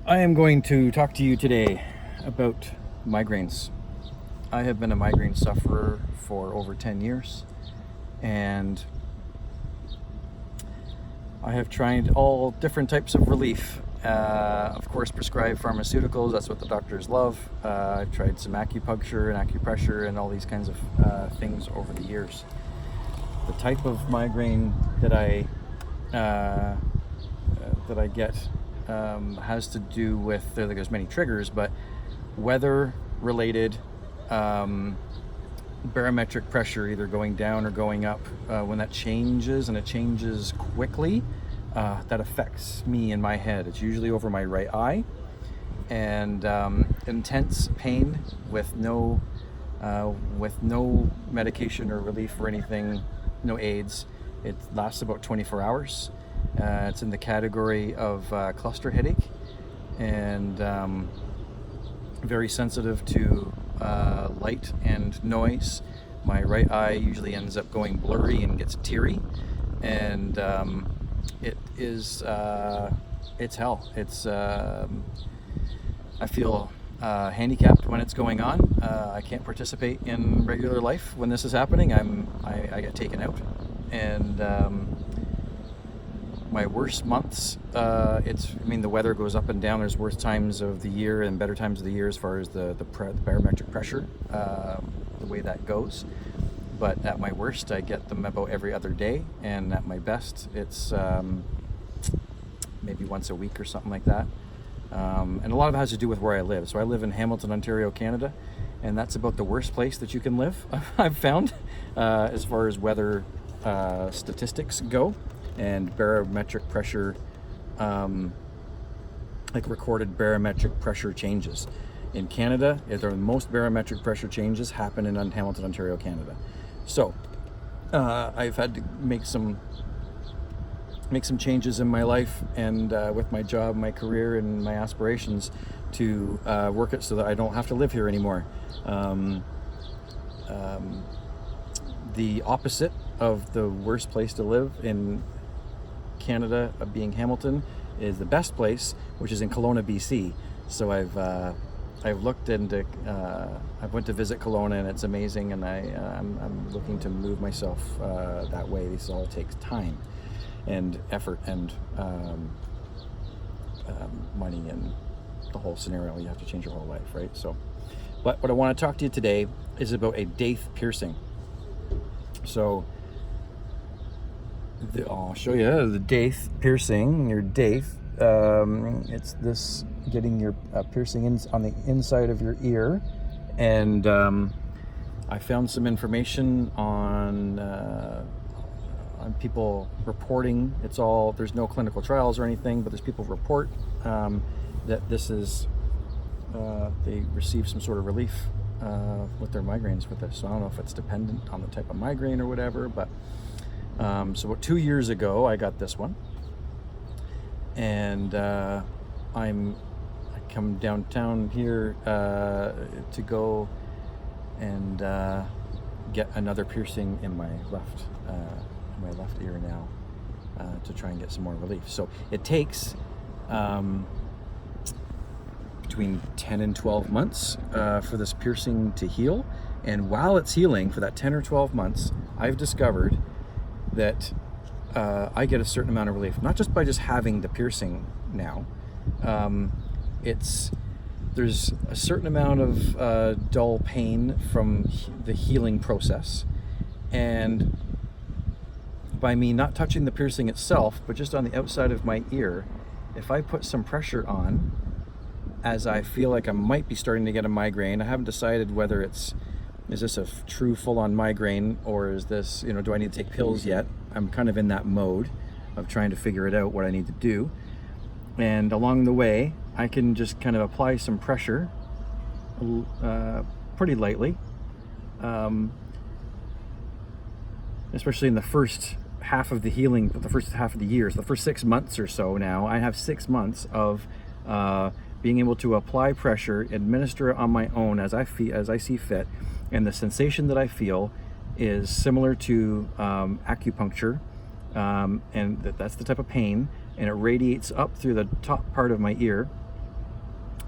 I am going to talk to you today about migraines. I have been a migraine sufferer for over 10 years, and I have tried all different types of relief. Of course, prescribed pharmaceuticals, that's what the doctors love. I've tried some acupuncture and acupressure and all these kinds of things over the years. The type of migraine that I get has to do with, there's many triggers, but weather related, barometric pressure either going down or going up. When that changes, and it changes quickly, that affects me in my head. It's usually over my right eye, and intense pain with no medication or relief or anything, no aids. It lasts about 24 hours. It's in the category of cluster headache, and very sensitive to light and noise. My right eye usually ends up going blurry and gets teary, and it's hell. I feel handicapped when it's going on. I can't participate in regular life when this is happening. I get taken out, and my worst months, the weather goes up and down. There's worse times of the year and better times of the year as far as the barometric pressure, the way that goes. But at my worst, I get them about every other day, and at my best, it's maybe once a week or something like that. And a lot of it has to do with where I live. So I live in Hamilton, Ontario, Canada, and that's about the worst place that you can live, I've found, as far as weather statistics go. And barometric pressure, like recorded barometric pressure changes. In Canada, the most barometric pressure changes happen in Hamilton, Ontario, Canada. So I've had to make some changes in my life and with my job, my career, and my aspirations to work it so that I don't have to live here anymore. The opposite of the worst place to live in Canada, being Hamilton, is the best place, which is in Kelowna, BC. So I've looked into, I went to visit Kelowna, and it's amazing, and I'm looking to move myself that way. This all takes time and effort and money and the whole scenario. You have to change your whole life, right? So, but what I want to talk to you today is about a Daith piercing. So I'll show you the Daith piercing, your Daith. It's this getting your piercing on the inside of your ear, and I found some information on people reporting. There's no clinical trials or anything, but there's people report that this is they receive some sort of relief with their migraines with this. So I don't know if it's dependent on the type of migraine or whatever, but so about 2 years ago, I got this one, and I come downtown here to go and get another piercing in my left ear now to try and get some more relief. So it takes between 10 and 12 months for this piercing to heal, and while it's healing for that 10 or 12 months, I've discovered that I get a certain amount of relief, not just by just having the piercing now. There's a certain amount of dull pain from the healing process, and by me not touching the piercing itself, but just on the outside of my ear, if I put some pressure on, as I feel like I might be starting to get a migraine. I haven't decided whether is this a true full-on migraine, or is this, do I need to take pills yet? I'm kind of in that mode of trying to figure it out, what I need to do. And along the way, I can just kind of apply some pressure pretty lightly, especially in the first half of the healing, the first half of the year. So the first 6 months or so now, I have 6 months of being able to apply pressure, administer it on my own as I see fit, and the sensation that I feel is similar to acupuncture, and that's the type of pain, and it radiates up through the top part of my ear,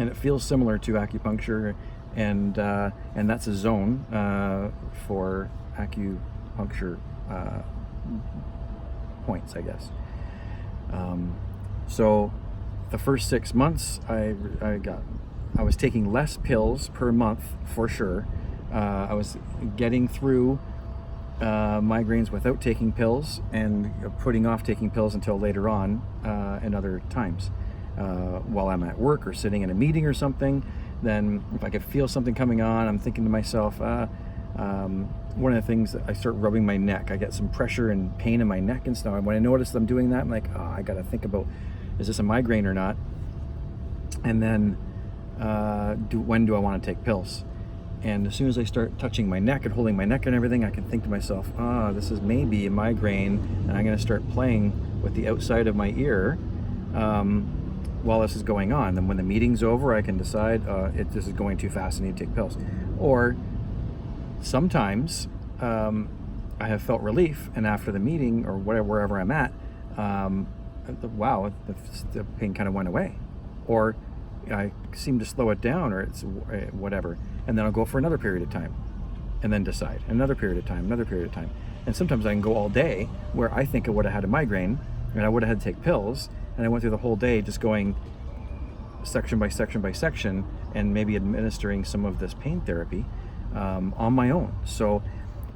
and it feels similar to acupuncture, and that's a zone for acupuncture points, I guess. So the first 6 months, I was taking less pills per month for sure. I was getting through migraines without taking pills, and putting off taking pills until later on and other times. While I'm at work or sitting in a meeting or something, then if I could feel something coming on, I'm thinking to myself, one of the things that I start rubbing my neck, I get some pressure and pain in my neck and stuff. When I notice I'm doing that, I'm like, oh, I got to think about, is this a migraine or not? And then when do I want to take pills? And as soon as I start touching my neck and holding my neck and everything, I can think to myself, this is maybe a migraine, and I'm going to start playing with the outside of my ear while this is going on. Then when the meeting's over, I can decide this is going too fast, I need to take pills. Or sometimes I have felt relief, and after the meeting or wherever I'm at, wow, the pain kind of went away. Or I seem to slow it down, or it's whatever. And then I'll go for another period of time and then decide. Another period of time. And sometimes I can go all day where I think I would have had a migraine and I would have had to take pills, and I went through the whole day just going section by section by section and maybe administering some of this pain therapy on my own. So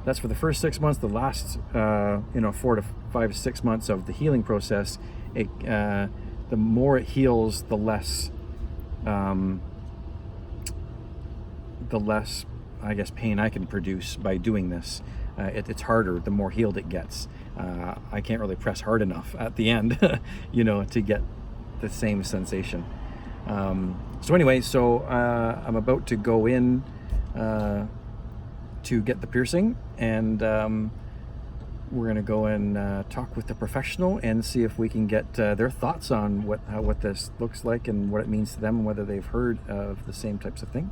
that's for the first 6 months. The last 4 to 5 to 6 months of the healing process, the more it heals, the less I guess pain I can produce by doing this. It's harder the more healed it gets. I can't really press hard enough at the end to get the same sensation. So anyway, I'm about to go in to get the piercing, and we're going to go and talk with the professional and see if we can get their thoughts on what this looks like and what it means to them, and whether they've heard of the same types of thing.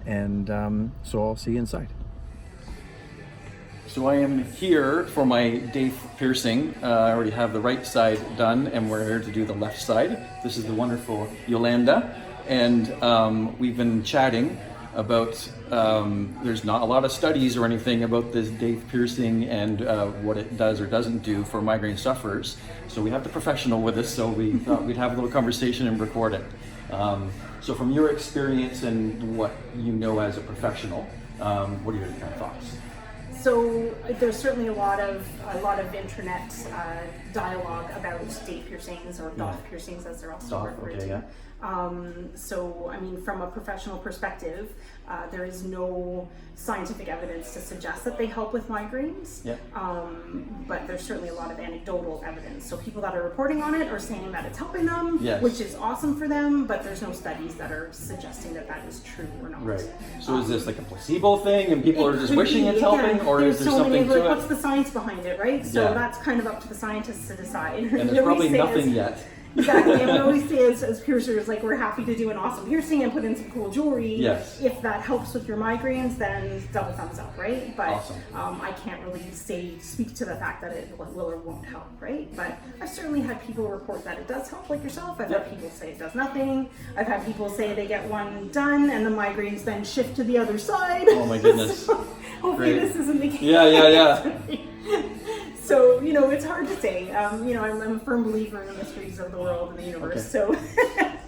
And so I'll see you inside. So I am here for my Daith piercing. I already have the right side done, and we're here to do the left side. This is the wonderful Yolanda, and we've been chatting about, there's not a lot of studies or anything about this Daith piercing and what it does or doesn't do for migraine sufferers. So we have the professional with us, so we thought we'd have a little conversation and record it. So from your experience and what you know as a professional, what are your kind of thoughts? So there's certainly a lot of internet dialogue about Daith piercings, or Daith piercings as they're also referred to. Yeah. So I mean, from a professional perspective, there is no scientific evidence to suggest that they help with migraines. Yeah. But there's certainly a lot of anecdotal evidence. So people that are reporting on it are saying that it's helping them, yes, which is awesome for them, but there's no studies that are suggesting that is true or not. Right. So is this like a placebo thing and people are just wishing it's helping, or is there something to it? What's the science behind it, right? So that's kind of up to the scientists to decide. And there's probably nothing yet. Exactly, and we always say as piercers, like, we're happy to do an awesome piercing and put in some cool jewelry. Yes. If that helps with your migraines, then double thumbs up, right? But awesome. I can't really speak to the fact that it will or won't help, right? But I've certainly had people report that it does help, like yourself. I've had people say it does nothing. I've had people say they get one done and the migraines then shift to the other side. Oh my goodness. So hopefully this isn't the case. Yeah. So, it's hard to say. I'm a firm believer in the mysteries of the world and the universe. Okay.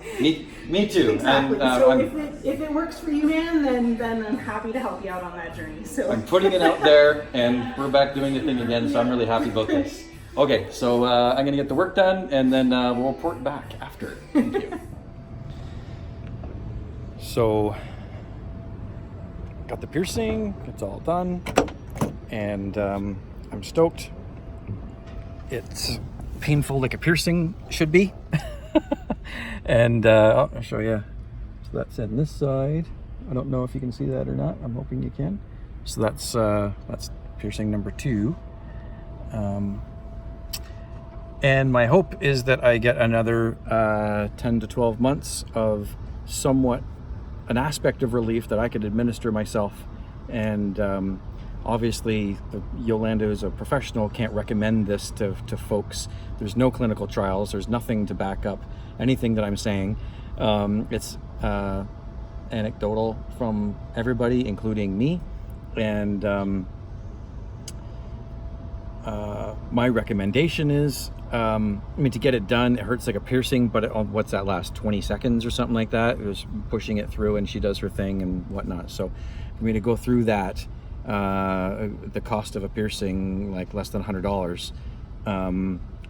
So me too. Exactly. And, if it works for you, man, then I'm happy to help you out on that journey. So I'm putting it out there, and we're back doing the thing again. So I'm really happy about this. Okay, so I'm going to get the work done, and then we'll report back after. Thank you. So got the piercing. It's all done, and I'm stoked. It's painful like a piercing should be. And I'll show you. So that's in this side. I don't know if you can see that or not. I'm hoping you can. So that's piercing number 2. And my hope is that I get another 10 to 12 months of somewhat an aspect of relief that I could administer myself. And obviously, Yolanda, who's a professional, can't recommend this to folks. There's no clinical trials. There's nothing to back up anything that I'm saying. It's anecdotal from everybody, including me, and my recommendation is, to get it done, it hurts like a piercing, but what's that last 20 seconds or something like that? It was pushing it through, and she does her thing and whatnot. So for me to go through that, the cost of a piercing, like less than $100,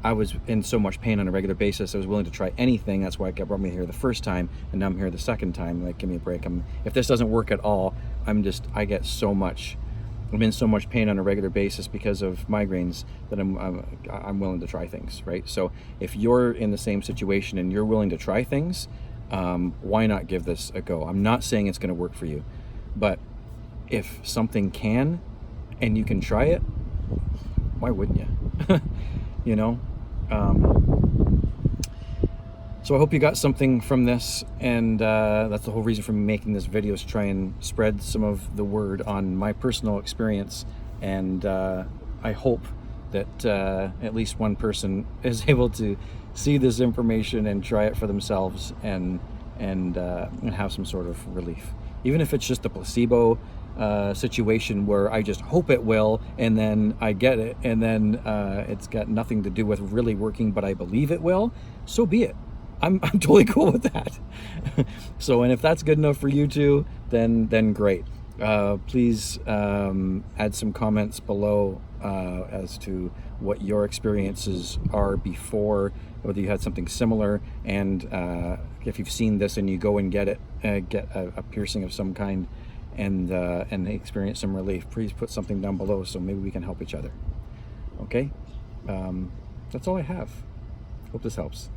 I was in so much pain on a regular basis. I was willing to try anything. That's why it brought me here the first time, and now I'm here the second time. Like, give me a break. If this doesn't work at all, I'm in so much pain on a regular basis because of migraines that I'm willing to try things, right? So if you're in the same situation and you're willing to try things, why not give this a go? I'm not saying it's going to work for you, but if something can, and you can try it, why wouldn't you? You know? So I hope you got something from this, and that's the whole reason for me making this video, is to try and spread some of the word on my personal experience, and I hope that at least one person is able to see this information and try it for themselves and have some sort of relief. Even if it's just a placebo situation where I just hope it will, and then I get it, and then it's got nothing to do with really working, but I believe it will, so be it. I'm totally cool with that. So, and if that's good enough for you too, then great. Please add some comments below as to what your experiences are before, whether you had something similar, and if you've seen this and you go and get a piercing of some kind and experience some relief, please put something down below so maybe we can help each other. Okay? That's all I have. Hope this helps.